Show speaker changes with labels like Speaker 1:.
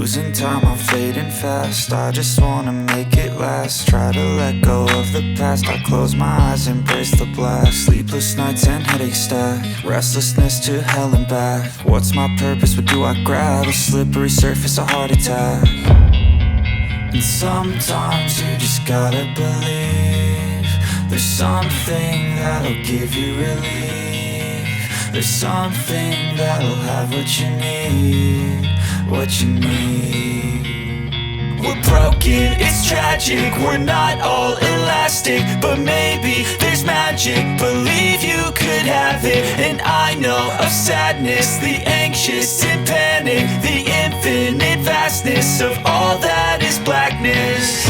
Speaker 1: losing time, I'm fading fast. I just wanna make it last. Try to let go of the past. I close my eyes, embrace the blast. Sleepless nights and headaches stack. Restlessness to hell and back. What's my purpose? What do I grab? A slippery surface, a heart attack. And sometimes you just gotta believe there's something that'll give you relief. There's something that'll have what you need, what you need. We're broken, it's tragic, we're not all elastic, but maybe there's magic. Believe you could have it. And I know of sadness, the anxious and panic, the infinite vastness of all that is blackness.